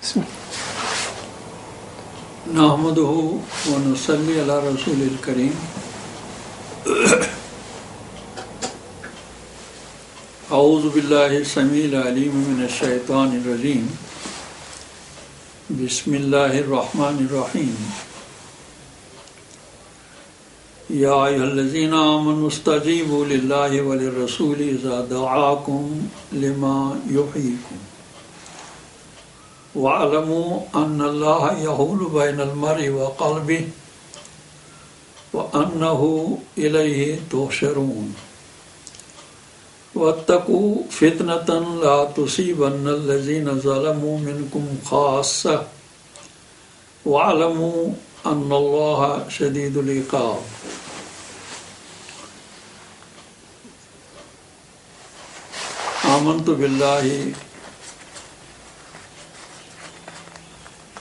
بسم نحمده ونصلي على رسول الكريم اعوذ باللہ السمیع العلیم من الشیطان الرجیم بسم اللہ الرحمن الرحیم یا ایھا الذین آمنوا استجیبوا للہ وللرسول اذا دعاکم لما یحییکم وَاعْلَمُوا أَنَّ اللَّهَ يَحُولُ بَيْنَ الْمَرْءِ وَقَلْبِهِ وَأَنَّهُ إِلَيْهِ تُحْشَرُونَ وَاتَّقُوا فِتْنَةً لَا تُصِيبَنَّ الَّذِينَ ظَلَمُوا مِنكُمْ خَاصَّةً وَاعْلَمُوا أَنَّ اللَّهَ شَدِيدُ الْعِقَابِ آمنت باللہ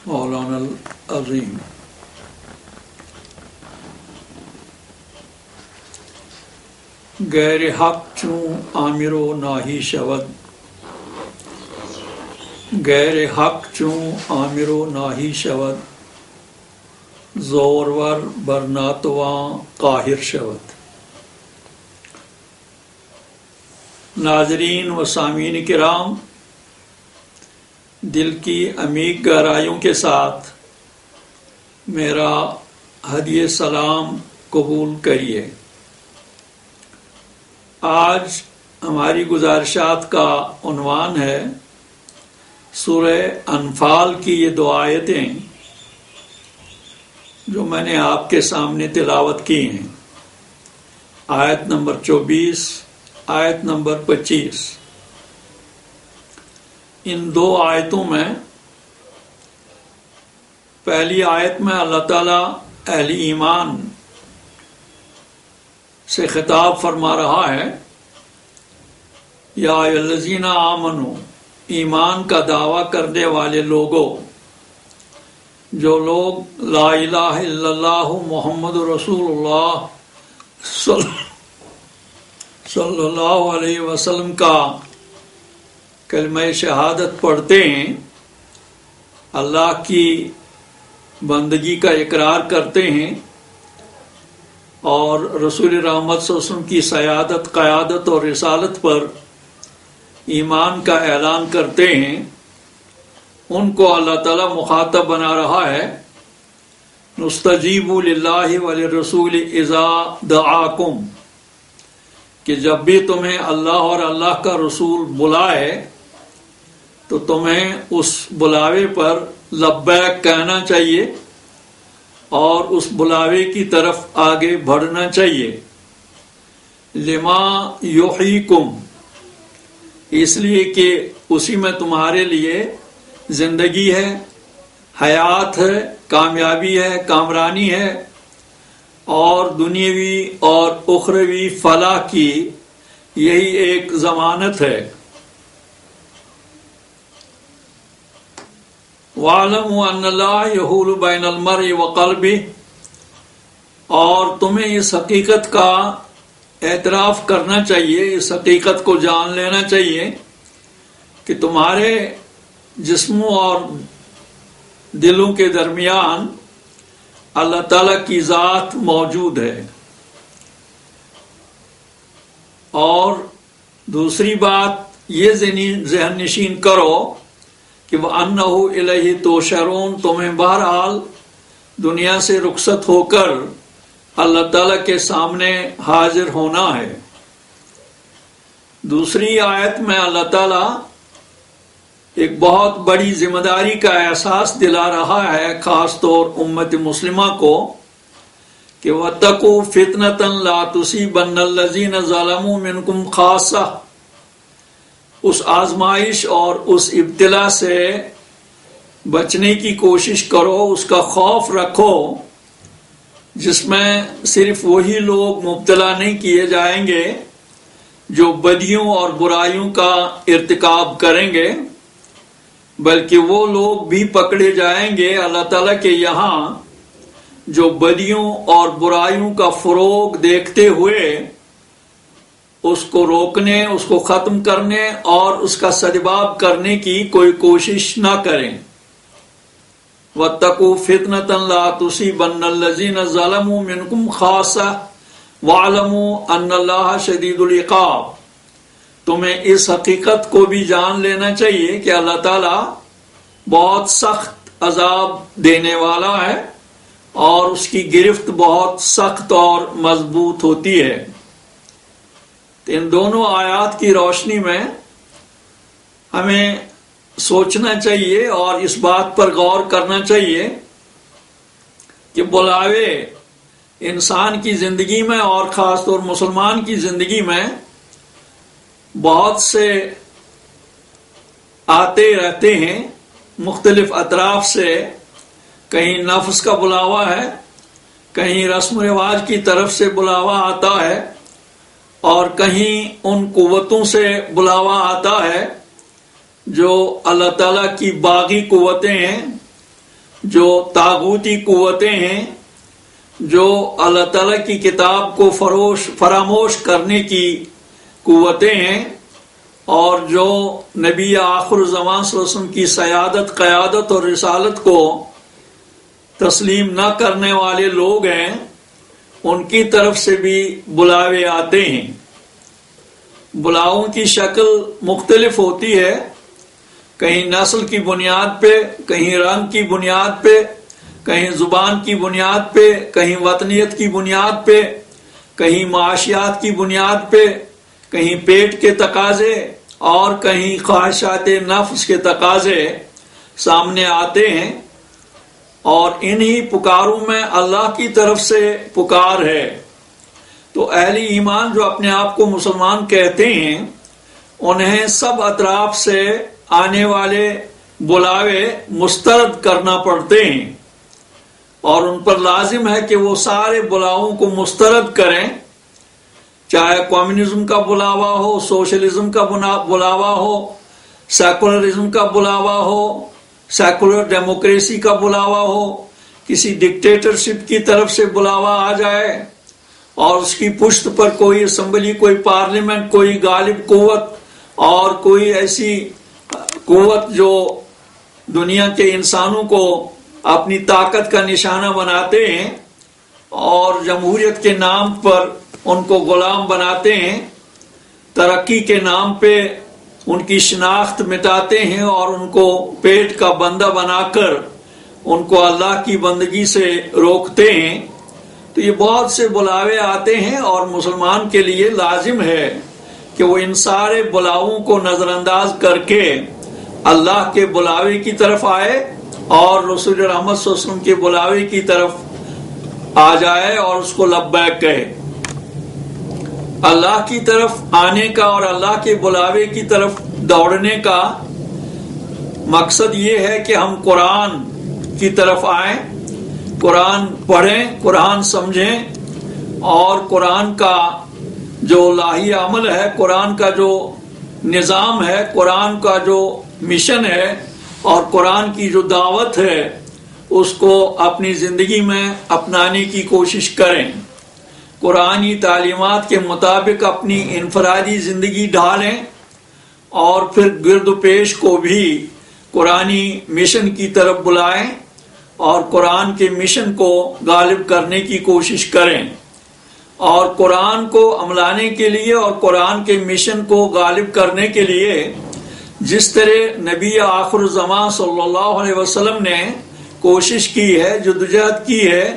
مولانا العظیم غیر حق چوں آمر و ناہی شود غیر حق چوں آمر و ناہی شود زورور برناتواں قاہر شود۔ ناظرین و سامعین کرام، دل کی عمیق گہرائیوں کے ساتھ میرا ہدیہ سلام قبول کریے۔ آج ہماری گزارشات کا عنوان ہے سورہ انفال کی یہ دو آیتیں جو میں نے آپ کے سامنے تلاوت کی ہیں، آیت نمبر 24، آیت نمبر 25۔ ان دو آیتوں میں پہلی آیت میں اللہ تعالیٰ اہل ایمان سے خطاب فرما رہا ہے، یا ایھا الذین آمنوا، ایمان کا دعویٰ کرنے والے لوگوں، جو لوگ لا الہ الا اللہ محمد رسول اللہ صلی اللہ علیہ وسلم کا کلمہ شہادت پڑھتے ہیں، اللہ کی بندگی کا اقرار کرتے ہیں اور رسول رحمت صلی اللہ علیہ وسلم کی سیادت، قیادت اور رسالت پر ایمان کا اعلان کرتے ہیں، ان کو اللہ تعالیٰ مخاطب بنا رہا ہے، نستجیب للہ وللرسول اذا دعاکم، کہ جب بھی تمہیں اللہ اور اللہ کا رسول بلائے تو تمہیں اس بلاوے پر لبیک کہنا چاہیے اور اس بلاوے کی طرف آگے بڑھنا چاہیے۔ لما یحییکم، اس لیے کہ اسی میں تمہارے لیے زندگی ہے، حیات ہے، کامیابی ہے، کامرانی ہے اور دنیاوی اور اخروی فلاح کی یہی ایک ضمانت ہے۔ وَاعْلَمُوا أَنَّ اللَّهَ يَحُولُ بَيْنَ الْمَرْءِ وَقَلْبِهِ، اور تمہیں اس حقیقت کا اعتراف کرنا چاہیے، اس حقیقت کو جان لینا چاہیے کہ تمہارے جسموں اور دلوں کے درمیان اللہ تعالیٰ کی ذات موجود ہے۔ اور دوسری بات یہ ذہن نشین کرو کہ وَأَنَّهُ إِلَيْهِ تُحْشَرُونَ، تمہیں بہرحال دنیا سے رخصت ہو کر اللہ تعالیٰ کے سامنے حاضر ہونا ہے۔ دوسری آیت میں اللہ تعالیٰ ایک بہت بڑی ذمہ داری کا احساس دلا رہا ہے، خاص طور امت مسلمہ کو، کہ وَاتَّقُوا فِتْنَةً لَا تُصِيبَنَّ الَّذِينَ ظَلَمُوا مِنكُمْ خَاصَّةً، اس آزمائش اور اس ابتلا سے بچنے کی کوشش کرو، اس کا خوف رکھو جس میں صرف وہی لوگ مبتلا نہیں کیے جائیں گے جو بدیوں اور برائیوں کا ارتکاب کریں گے، بلکہ وہ لوگ بھی پکڑے جائیں گے اللہ تعالیٰ کے یہاں جو بدیوں اور برائیوں کا فروغ دیکھتے ہوئے اس کو روکنے، اس کو ختم کرنے اور اس کا سدباب کرنے کی کوئی کوشش نہ کریں۔ وَاتَّقُوا فِتْنَةً لَا تُصِيبَنَّ الَّذِينَ ظَلَمُوا مِنْكُمْ خَاصَّةً وَاعْلَمُوا أَنَّ اللَّهَ شَدِيدُ الْعِقَابِ۔ تمہیں اس حقیقت کو بھی جان لینا چاہیے کہ اللہ تعالیٰ بہت سخت عذاب دینے والا ہے اور اس کی گرفت بہت سخت اور مضبوط ہوتی ہے۔ ان دونوں آیات کی روشنی میں ہمیں سوچنا چاہیے اور اس بات پر غور کرنا چاہیے کہ بلاوے انسان کی زندگی میں اور خاص طور مسلمان کی زندگی میں بہت سے آتے رہتے ہیں مختلف اطراف سے۔ کہیں نفس کا بلاوا ہے، کہیں رسم و رواج کی طرف سے بلاوا آتا ہے، اور کہیں ان قوتوں سے بلاوا آتا ہے جو اللہ تعالیٰ کی باغی قوتیں ہیں، جو طاغوتی قوتیں ہیں، جو اللہ تعالیٰ کی کتاب کو فراموش کرنے کی قوتیں ہیں، اور جو نبی آخر الزمان صلی اللہ علیہ وسلم کی سیادت، قیادت اور رسالت کو تسلیم نہ کرنے والے لوگ ہیں، ان کی طرف سے بھی بلاوے آتے ہیں۔ بلاؤں کی شکل مختلف ہوتی ہے، کہیں نسل کی بنیاد پہ، کہیں رنگ کی بنیاد پہ، کہیں زبان کی بنیاد پہ، کہیں وطنیت کی بنیاد پہ، کہیں معاشیات کی بنیاد پہ، کہیں پیٹ کے تقاضے اور کہیں خواہشات نفس کے تقاضے سامنے آتے ہیں، اور انہی پکاروں میں اللہ کی طرف سے پکار ہے۔ تو اہل ایمان جو اپنے آپ کو مسلمان کہتے ہیں، انہیں سب اطراف سے آنے والے بلاوے مسترد کرنا پڑتے ہیں، اور ان پر لازم ہے کہ وہ سارے بلاؤں کو مسترد کریں، چاہے کمیونزم کا بلاوا ہو، سوشلزم کا بلاوا ہو، سیکولرزم کا بلاوا ہو، سیکولر ڈیموکریسی کا بلاوا ہو، کسی ڈکٹیٹرشپ کی طرف سے بلاوا آ جائے اور اس کی پشت پر کوئی اسمبلی، کوئی پارلیمنٹ، کوئی غالب قوت اور کوئی ایسی قوت جو دنیا کے انسانوں کو اپنی طاقت کا نشانہ بناتے ہیں اور جمہوریت کے نام پر ان کو غلام بناتے ہیں، ترقی کے نام پہ ان کی شناخت مٹاتے ہیں اور ان کو پیٹ کا بندہ بنا کر ان کو اللہ کی بندگی سے روکتے ہیں۔ تو یہ بہت سے بلاوے آتے ہیں، اور مسلمان کے لیے لازم ہے کہ وہ ان سارے بلاؤں کو نظر انداز کر کے اللہ کے بلاوے کی طرف آئے اور رسول رحمت صلی اللہ علیہ وسلم کے بلاوے کی طرف آ جائے اور اس کو لبیک کہے۔ اللہ کی طرف آنے کا اور اللہ کے بلاوے کی طرف دوڑنے کا مقصد یہ ہے کہ ہم قرآن کی طرف آئیں، قرآن پڑھیں، قرآن سمجھیں، اور قرآن کا جو الہی عمل ہے، قرآن کا جو نظام ہے، قرآن کا جو مشن ہے اور قرآن کی جو دعوت ہے، اس کو اپنی زندگی میں اپنانے کی کوشش کریں۔ قرآنی تعلیمات کے مطابق اپنی انفرادی زندگی ڈھالیں، اور پھر گرد و پیش کو بھی قرآنی مشن کی طرف بلائیں اور قرآن کے مشن کو غالب کرنے کی کوشش کریں۔ اور قرآن کو عملانے کے لیے اور قرآن کے مشن کو غالب کرنے کے لیے جس طرح نبی آخر الزمان صلی اللہ علیہ وسلم نے کوشش کی ہے، جدوجہد کی ہے،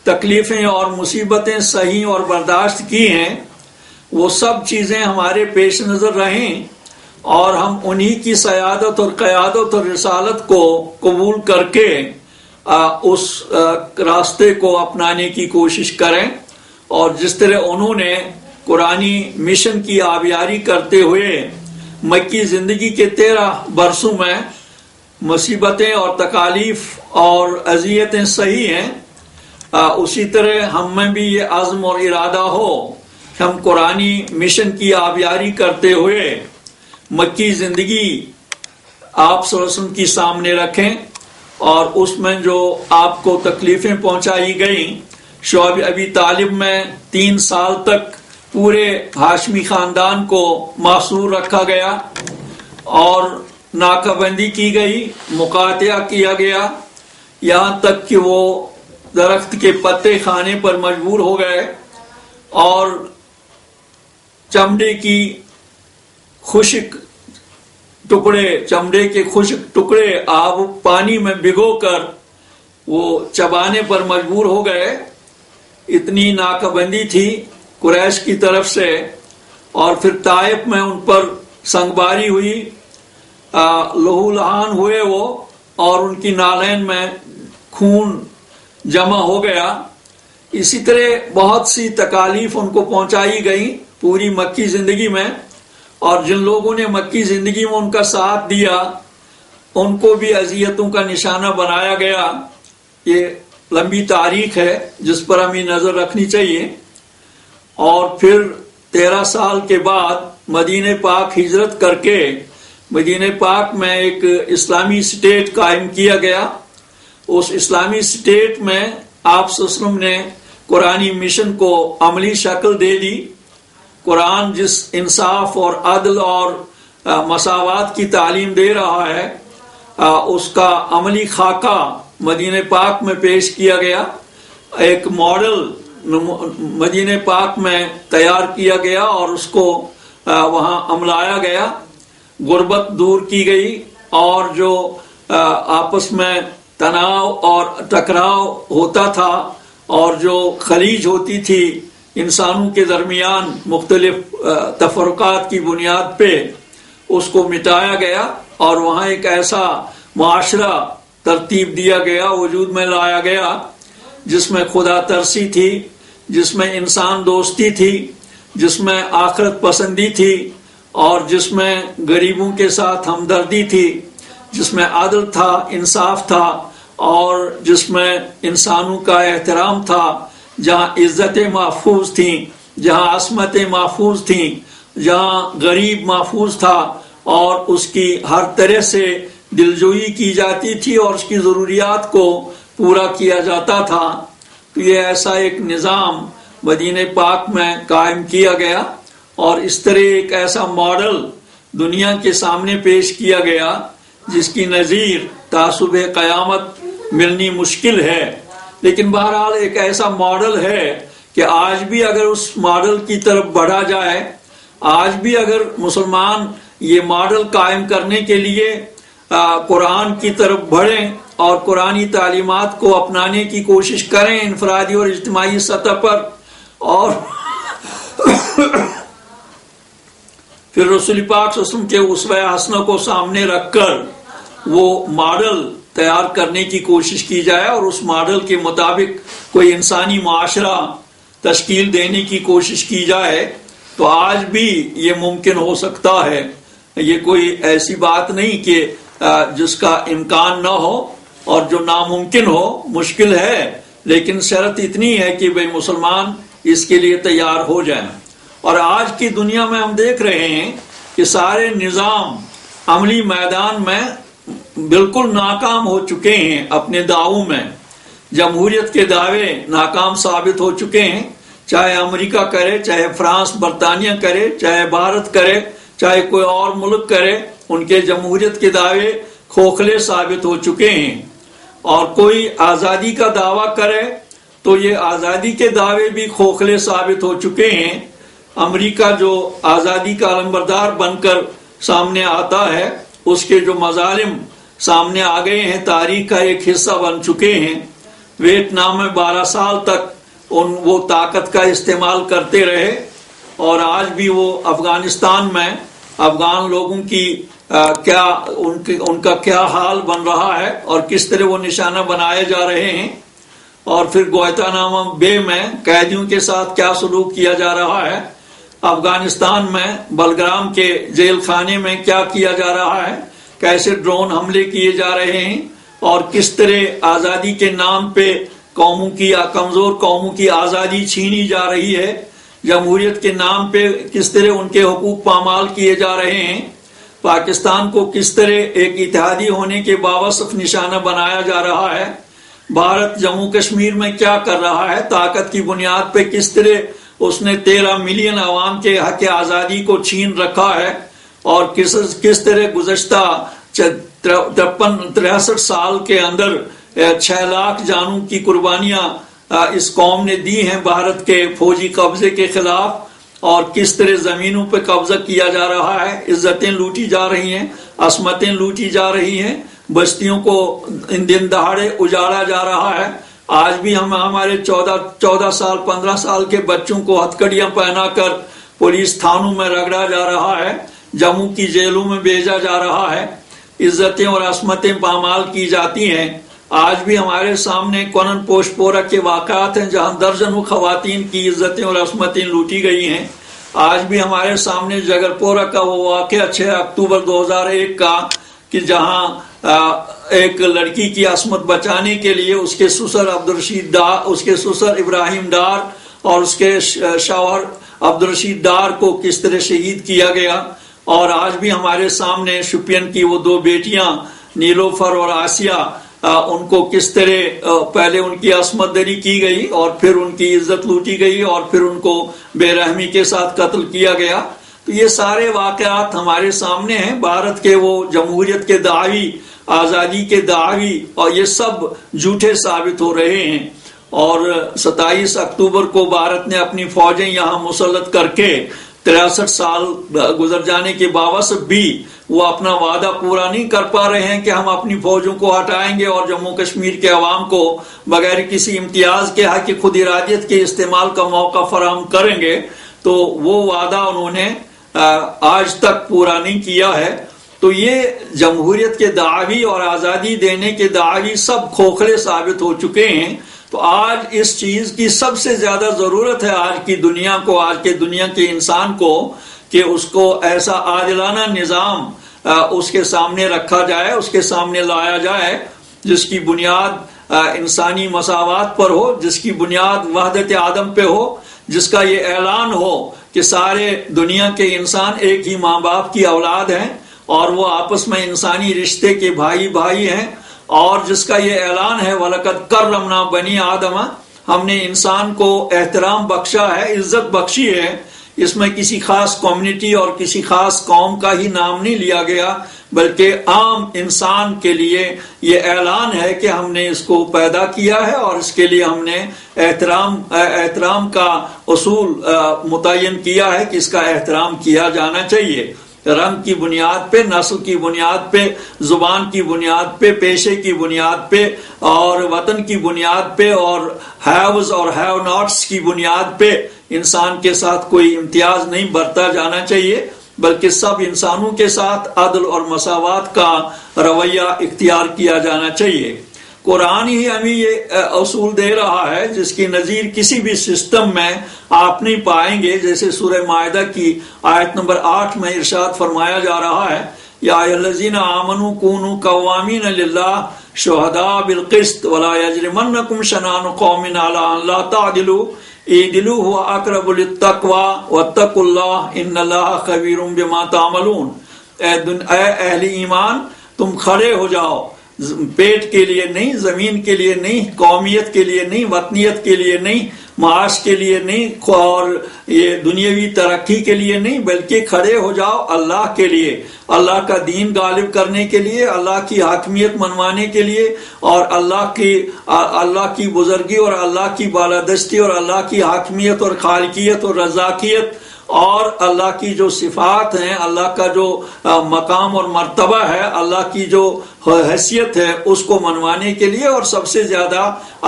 تکلیفیں اور مصیبتیں سہی اور برداشت کی ہیں، وہ سب چیزیں ہمارے پیش نظر رہیں اور ہم انہی کی سیادت اور قیادت اور رسالت کو قبول کر کے اس راستے کو اپنانے کی کوشش کریں۔ اور جس طرح انہوں نے قرآنی مشن کی آبیاری کرتے ہوئے مکی زندگی کے 13 برسوں میں مصیبتیں اور تکالیف اور اذیتیں سہی ہیں، اسی طرح ہم میں بھی یہ عزم اور ارادہ ہو کہ ہم قرآنی مشن کی آبیاری کرتے ہوئے مکی زندگی آپ صلی اللہ علیہ وسلم کی سامنے رکھیں، اور اس میں جو آپ کو تکلیفیں پہنچائی گئیں، شعیب ابی طالب میں 3 سال تک پورے ہاشمی خاندان کو محصور رکھا گیا اور ناکہ بندی کی گئی، مقاطعہ کیا گیا، یہاں تک کہ وہ درخت کے پتے کھانے پر مجبور ہو گئے اور چمڑے کے خشک ٹکڑے آب پانی میں بھگو کر وہ چبانے پر مجبور ہو گئے. اتنی ناکہ بندی تھی قریش کی طرف سے. اور پھر طائف میں ان پر سنگباری ہوئی، لہو لہان ہوئے وہ، اور ان کی نالین میں خون جمع ہو گیا. اسی طرح بہت سی تکالیف ان کو پہنچائی گئی پوری مکی زندگی میں، اور جن لوگوں نے مکی زندگی میں ان کا ساتھ دیا ان کو بھی اذیتوں کا نشانہ بنایا گیا. یہ لمبی تاریخ ہے جس پر ہمیں نظر رکھنی چاہیے. اور پھر 13 سال کے بعد مدینہ پاک ہجرت کر کے مدینہ پاک میں ایک اسلامی اسٹیٹ قائم کیا گیا. اس اسلامی اسٹیٹ میں آپ صلی اللہ علیہ وسلم نے قرآنی مشن کو عملی شکل دے دی. قرآن جس انصاف اور عدل اور مساوات کی تعلیم دے رہا ہے اس کا عملی خاکہ مدینہ پاک میں پیش کیا گیا. ایک ماڈل مدینہ پاک میں تیار کیا گیا اور اس کو وہاں عملایا گیا. غربت دور کی گئی اور جو آپس میں تناؤ اور ٹکراؤ ہوتا تھا اور جو خلیج ہوتی تھی انسانوں کے درمیان مختلف تفرقات کی بنیاد پہ، اس کو مٹایا گیا اور وہاں ایک ایسا معاشرہ ترتیب دیا گیا، وجود میں لایا گیا جس میں خدا ترسی تھی، جس میں انسان دوستی تھی، جس میں آخرت پسندی تھی، اور جس میں غریبوں کے ساتھ ہمدردی تھی، جس میں عدل تھا، انصاف تھا، اور جس میں انسانوں کا احترام تھا، جہاں عزتیں محفوظ تھیں، جہاں عصمتیں محفوظ تھیں، جہاں غریب محفوظ تھا اور اس کی ہر طرح سے دلجوئی کی جاتی تھی اور اس کی ضروریات کو پورا کیا جاتا تھا. تو یہ ایسا ایک نظام مدینہ پاک میں قائم کیا گیا اور اس طرح ایک ایسا ماڈل دنیا کے سامنے پیش کیا گیا جس کی نظیر تعصب قیامت ملنی مشکل ہے. لیکن بہرحال ایک ایسا ماڈل ہے کہ آج بھی اگر اس ماڈل کی طرف بڑھا جائے، آج بھی اگر مسلمان یہ ماڈل قائم کرنے کے لیے قرآن کی طرف بڑھیں اور قرآنی تعلیمات کو اپنانے کی کوشش کریں انفرادی اور اجتماعی سطح پر، اور پھر رسول پاک صلی اللہ علیہ وسلم کے اسوہ حسنہ کو سامنے رکھ کر وہ ماڈل تیار کرنے کی کوشش کی جائے اور اس ماڈل کے مطابق کوئی انسانی معاشرہ تشکیل دینے کی کوشش کی جائے، تو آج بھی یہ ممکن ہو سکتا ہے. یہ کوئی ایسی بات نہیں کہ جس کا امکان نہ ہو اور جو ناممکن ہو. مشکل ہے لیکن شرط اتنی ہے کہ بھئی مسلمان اس کے لیے تیار ہو جائیں. اور آج کی دنیا میں ہم دیکھ رہے ہیں کہ سارے نظام عملی میدان میں بالکل ناکام ہو چکے ہیں اپنے دعووں میں. جمہوریت کے دعوے ناکام ثابت ہو چکے ہیں، چاہے امریکہ کرے، چاہے فرانس برطانیہ کرے، چاہے بھارت کرے، چاہے کوئی اور ملک کرے، ان کے جمہوریت کے دعوے کھوکھلے ثابت ہو چکے ہیں. اور کوئی آزادی کا دعویٰ کرے تو یہ آزادی کے دعوے بھی کھوکھلے ثابت ہو چکے ہیں. امریکہ جو آزادی کا علمبردار بن کر سامنے آتا ہے، اس کے جو مظالم سامنے آ گئے ہیں، تاریخ کا ایک حصہ بن چکے ہیں. ویتنام میں 12 سال تک وہ طاقت کا استعمال کرتے رہے، اور آج بھی وہ افغانستان میں افغان لوگوں کی ان کا کیا حال بن رہا ہے اور کس طرح وہ نشانہ بنائے جا رہے ہیں. اور پھر گوانتانامو بے میں قیدیوں کے ساتھ کیا سلوک کیا جا رہا ہے. افغانستان میں بلگرام کے جیل خانے میں کیا کیا جا رہا ہے، کیسے ڈرون حملے کیے جا رہے ہیں، اور کس طرح آزادی کے نام پہ قوموں کی کمزور قوموں کی آزادی چھینی جا رہی ہے، جمہوریت کے نام پہ کس طرح ان کے حقوق پامال کیے جا رہے ہیں. پاکستان کو کس طرح ایک اتحادی ہونے کے باوصف نشانہ بنایا جا رہا ہے. بھارت جموں کشمیر میں کیا کر رہا ہے، طاقت کی بنیاد پہ کس طرح اس نے 13 ملین عوام کے حق آزادی کو چھین رکھا ہے، اور کس طرح گزشتہ 63 سال کے اندر 6 لاکھ جانوں کی قربانیاں اس قوم نے دی ہیں بھارت کے فوجی قبضے کے خلاف، اور کس طرح زمینوں پہ قبضہ کیا جا رہا ہے، عزتیں لوٹی جا رہی ہیں، عصمتیں لوٹی جا رہی ہیں، بستیوں کو ان دن دہاڑے اجاڑا جا رہا ہے۔ آج بھی ہمارے 14 سال 15 سال کے بچوں کو ہتھکڑیاں پہنا کر پولیس تھانوں میں رگڑا جا رہا ہے، جموں کی جیلوں میں بھیجا جا رہا ہے، عزتیں اور عصمتیں پامال کی جاتی ہیں۔ آج بھی ہمارے سامنے کونن پوش پورہ کے واقعات ہیں جہاں درجنوں خواتین کی عزتیں اور عصمتیں لوٹی گئی ہیں۔ آج بھی ہمارے سامنے جگر پورہ کا وہ واقعہ 6 اکتوبر 2001 کا کہ جہاں ایک لڑکی کی عصمت بچانے کے لیے اس کے سسر عبدالرشید ڈار، اس کے سسر ابراہیم ڈار اور اس کے شوہر عبدالرشید ڈار کو کس طرح شہید کیا گیا۔ اور آج بھی ہمارے سامنے شپین کی وہ 2 بیٹیاں نیلوفر اور آسیہ، ان کو کس طرح پہلے ان کی عصمت دری کی گئی اور پھر ان کی عزت لوٹی گئی اور پھر ان کو بے رحمی کے ساتھ قتل کیا گیا۔ تو یہ سارے واقعات ہمارے سامنے ہیں۔ بھارت کے وہ جمہوریت کے دعوی، آزادی کے دعوی، اور یہ سب جھوٹے ثابت ہو رہے ہیں۔ اور 27 اکتوبر کو بھارت نے اپنی فوجیں یہاں مسلط کر کے 63 سال گزر جانے کے باوجود بھی وہ اپنا وعدہ پورا نہیں کر پا رہے ہیں کہ ہم اپنی فوجوں کو ہٹائیں گے اور جموں کشمیر کے عوام کو بغیر کسی امتیاز کے حق خود ارادیت کے استعمال کا موقع فراہم کریں گے۔ تو وہ وعدہ انہوں نے آج تک پورا نہیں کیا ہے۔ تو یہ جمہوریت کے دعوی اور آزادی دینے کے دعوی سب کھوکھلے ثابت ہو چکے ہیں۔ تو آج اس چیز کی سب سے زیادہ ضرورت ہے آج کی دنیا کو، آج کے دنیا کے انسان کو، کہ اس کو ایسا عادلانہ نظام اس کے سامنے رکھا جائے، اس کے سامنے لایا جائے جس کی بنیاد انسانی مساوات پر ہو، جس کی بنیاد وحدت آدم پہ ہو، جس کا یہ اعلان ہو کہ سارے دنیا کے انسان ایک ہی ماں باپ کی اولاد ہیں اور وہ آپس میں انسانی رشتے کے بھائی بھائی ہیں، اور جس کا یہ اعلان ہے وَلَقَدْ كَرَّمْنَا بَنِي آدَمَ، ہم نے انسان کو احترام بخشا ہے، عزت بخشی ہے۔ اس میں کسی خاص کمیونٹی اور کسی خاص قوم کا ہی نام نہیں لیا گیا، بلکہ عام انسان کے لیے یہ اعلان ہے کہ ہم نے اس کو پیدا کیا ہے اور اس کے لیے ہم نے احترام کا اصول متعین کیا ہے کہ اس کا احترام کیا جانا چاہیے، رنگ کی بنیاد پہ، نسل کی بنیاد پہ، زبان کی بنیاد پہ، پیشے کی بنیاد پہ، اور وطن کی بنیاد پہ، اور ہیوز اور ہیو ناٹس کی بنیاد پہ انسان کے ساتھ کوئی امتیاز نہیں برتا جانا چاہیے، بلکہ سب انسانوں کے ساتھ عدل اور مساوات کا رویہ اختیار کیا جانا چاہیے۔ قرآن ہی ہمیں یہ اصول دے رہا ہے جس کی نظیر کسی بھی سسٹم میں آپ نہیں پائیں گے۔ جیسے سورہ مائدہ کی آیت نمبر 8 میں ارشاد فرمایا جا رہا ہے، یا ایھا الذین آمنوا کونوا قوامین للہ شہداء بالقسط ولا یجرمنکم شنآن قوم علی ان لا تعدلوا اعدلوا هو اقرب للتقوی واتقوا اللہ ان اللہ خبیر بما تعملون۔ اے اہل ایمان، تم کھڑے ہو جاؤ، پیٹ کے لیے نہیں، زمین کے لیے نہیں، قومیت کے لیے نہیں، وطنیت کے لیے نہیں، معاش کے لیے نہیں، اور یہ دنیاوی ترقی کے لیے نہیں، بلکہ کھڑے ہو جاؤ اللہ کے لیے، اللہ کا دین غالب کرنے کے لیے، اللہ کی حاکمیت منوانے کے لیے، اور اللہ کی بزرگی اور اللہ کی بالادستی اور اللہ کی حاکمیت اور خالقیت اور رزاقیت اور اللہ کی جو صفات ہیں، اللہ کا جو مقام اور مرتبہ ہے، اللہ کی جو حیثیت ہے، اس کو منوانے کے لیے، اور سب سے زیادہ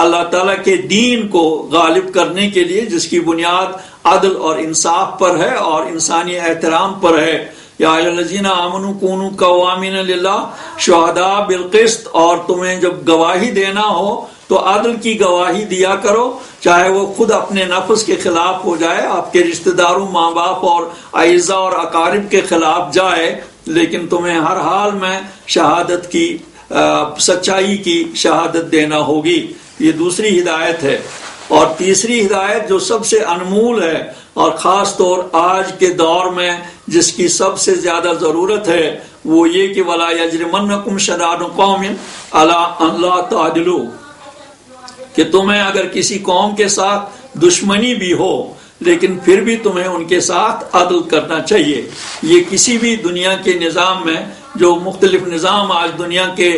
اللہ تعالیٰ کے دین کو غالب کرنے کے لیے جس کی بنیاد عدل اور انصاف پر ہے اور انسانی احترام پر ہے۔ یا ایھا الذین آمنوا کونوا قوامین للہ شہداء بالقسط، اور تمہیں جب گواہی دینا ہو تو عدل کی گواہی دیا کرو، چاہے وہ خود اپنے نفس کے خلاف ہو جائے، آپ کے رشتہ داروں، ماں باپ اور اعزاء اور اقارب کے خلاف جائے، لیکن تمہیں ہر حال میں شہادت کی، سچائی کی شہادت دینا ہوگی۔ یہ دوسری ہدایت ہے۔ اور تیسری ہدایت جو سب سے انمول ہے اور خاص طور آج کے دور میں جس کی سب سے زیادہ ضرورت ہے، وہ یہ کہ وَلَا يَجْرِمَنَّكُمْ شَنآنُ قَوْمٍ عَلَىٰ أَن لَا تَعْدِلُوا، کہ تمہیں اگر کسی قوم کے ساتھ دشمنی بھی ہو لیکن پھر بھی تمہیں ان کے ساتھ عدل کرنا چاہیے۔ یہ کسی بھی دنیا کے نظام میں جو مختلف نظام آج دنیا کے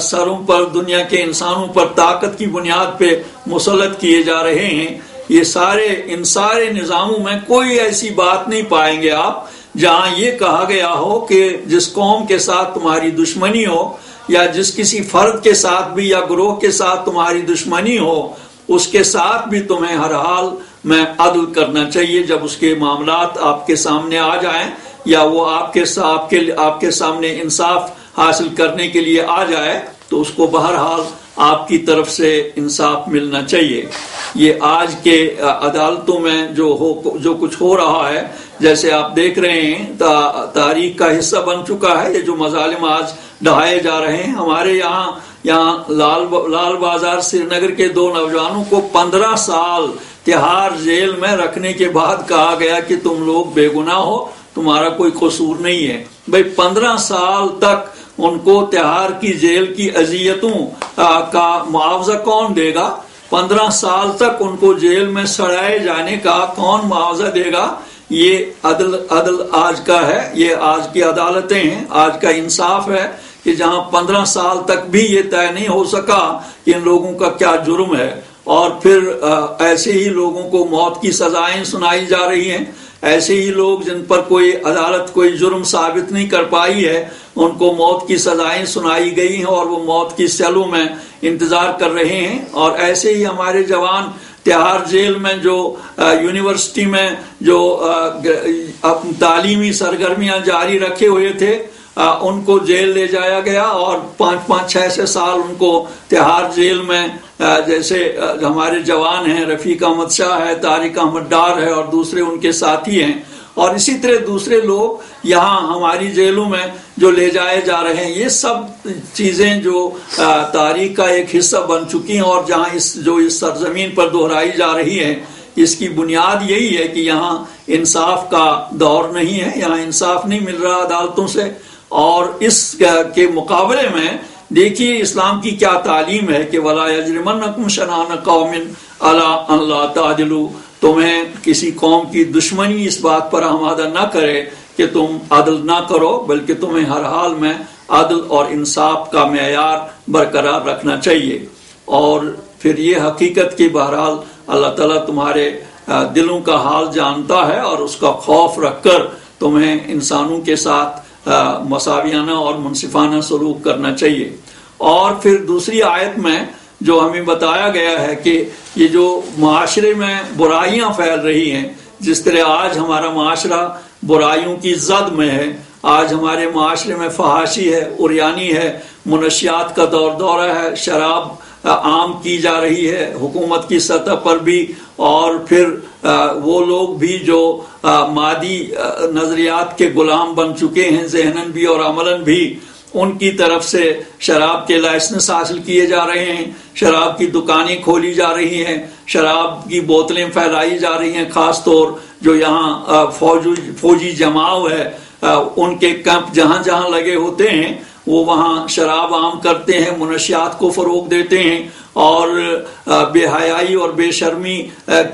سروں پر، دنیا کے انسانوں پر طاقت کی بنیاد پہ مسلط کیے جا رہے ہیں، ان سارے نظاموں میں کوئی ایسی بات نہیں پائیں گے آپ جہاں یہ کہا گیا ہو کہ جس قوم کے ساتھ تمہاری دشمنی ہو، یا جس کسی فرد کے ساتھ بھی یا گروہ کے ساتھ تمہاری دشمنی ہو، اس کے ساتھ بھی تمہیں ہر حال میں عدل کرنا چاہیے جب اس کے معاملات آپ کے سامنے آ جائیں، یا وہ آپ کے سامنے انصاف حاصل کرنے کے لیے آ جائے، تو اس کو بہرحال آپ کی طرف سے انصاف ملنا چاہیے۔ یہ آج کے عدالتوں میں جو کچھ ہو رہا ہے، جیسے آپ دیکھ رہے ہیں، تاریخ کا حصہ بن چکا ہے یہ جو مظالم آج ڈھائے جا رہے ہیں۔ ہمارے یہاں لال بازار سری نگر کے 2 نوجوانوں کو 15 سال تہاڑ جیل میں رکھنے کے بعد کہا گیا کہ تم لوگ بے گناہ ہو، تمہارا کوئی قصور نہیں ہے۔ بھئی 15 سال تک ان کو تہاڑ کی جیل کی اذیتوں کا معاوضہ کون دے گا؟ 15 سال تک ان کو جیل میں سڑائے جانے کا کون معاوضہ دے گا؟ یہ عدل آج کا ہے، یہ آج کی عدالتیں ہیں، آج کا انصاف ہے کہ جہاں 15 سال تک بھی یہ طے نہیں ہو سکا کہ ان لوگوں کا کیا جرم ہے، اور پھر ایسے ہی لوگوں کو موت کی سزائیں سنائی جا رہی ہیں۔ ایسے ہی لوگ جن پر کوئی عدالت کوئی جرم ثابت نہیں کر پائی ہے، ان کو موت کی سزائیں سنائی گئی ہیں اور وہ موت کی سیلوں میں انتظار کر رہے ہیں۔ اور ایسے ہی ہمارے جوان تہاڑ جیل میں جو یونیورسٹی میں جو تعلیمی سرگرمیاں جاری رکھے ہوئے تھے، ان کو جیل لے جایا گیا اور 5-6 سال ان کو تہاڑ جیل میں، جیسے ہمارے جوان ہیں، رفیق احمد شاہ ہے، طارق احمد ڈار ہے اور دوسرے ان کے ساتھی ہیں، اور اسی طرح دوسرے لوگ یہاں ہماری جیلوں میں جو لے جائے جا رہے ہیں۔ یہ سب چیزیں جو تاریخ کا ایک حصہ بن چکی ہیں، اور جہاں اس سرزمین پر دہرائی جا رہی ہے، اس کی بنیاد یہی ہے کہ یہاں انصاف کا دور نہیں ہے، یہاں انصاف نہیں مل رہا عدالتوں سے۔ اور اس کے مقابلے میں دیکھیے اسلام کی کیا تعلیم ہے کہ وَلَا يَجْرِمَنَّكُمْ شَنَآنُ قَوْمٍ عَلَىٰ أَن لَا تَعْدِلُوا، تمہیں کسی قوم کی دشمنی اس بات پر آمادہ نہ کرے کہ تم عدل نہ کرو، بلکہ تمہیں ہر حال میں عدل اور انصاف کا معیار برقرار رکھنا چاہیے۔ اور پھر یہ حقیقت کہ بہرحال اللہ تعالیٰ تمہارے دلوں کا حال جانتا ہے، اور اس کا خوف رکھ کر تمہیں انسانوں کے ساتھ مساویانہ اور منصفانہ سلوک کرنا چاہیے۔ اور پھر دوسری آیت میں جو ہمیں بتایا گیا ہے کہ یہ جو معاشرے میں برائیاں پھیل رہی ہیں، جس طرح آج ہمارا معاشرہ برائیوں کی زد میں ہے، آج ہمارے معاشرے میں فحاشی ہے، عریانی ہے، منشیات کا دورہ ہے، شراب عام کی جا رہی ہے حکومت کی سطح پر بھی، اور پھر وہ لوگ بھی جو مادی نظریات کے غلام بن چکے ہیں ذہناً بھی اور عملاً بھی، ان کی طرف سے شراب کے لائسنس حاصل کیے جا رہے ہیں، شراب کی دکانیں کھولی جا رہی ہیں، شراب کی بوتلیں پھیلائی جا رہی ہیں، خاص طور جو یہاں فوجی جماؤ ہے، ان کے کیمپ جہاں جہاں لگے ہوتے ہیں وہ وہاں شراب عام کرتے ہیں، منشیات کو فروغ دیتے ہیں، اور بے حیائی اور بے شرمی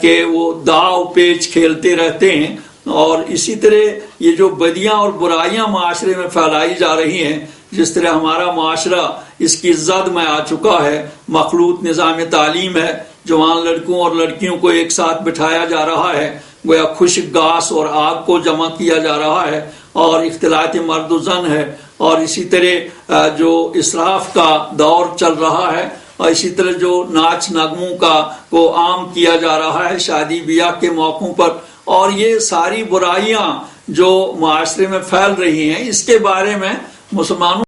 کے وہ داؤ پیچ کھیلتے رہتے ہیں۔ اور اسی طرح یہ جو بدیاں اور برائیاں معاشرے میں پھیلائی جا رہی ہیں، جس طرح ہمارا معاشرہ اس کی زد میں آ چکا ہے، مخلوط نظام تعلیم ہے، جوان لڑکوں اور لڑکیوں کو ایک ساتھ بٹھایا جا رہا ہے، گویا خشک گھاس اور آگ کو جمع کیا جا رہا ہے، اور اختلاط مرد و زن ہے، اور اسی طرح جو اسراف کا دور چل رہا ہے، اور اسی طرح جو ناچ نغموں کو عام کیا جا رہا ہے شادی بیاہ کے موقعوں پر، اور یہ ساری برائیاں جو معاشرے میں پھیل رہی ہیں، اس کے بارے میں مسلمانوں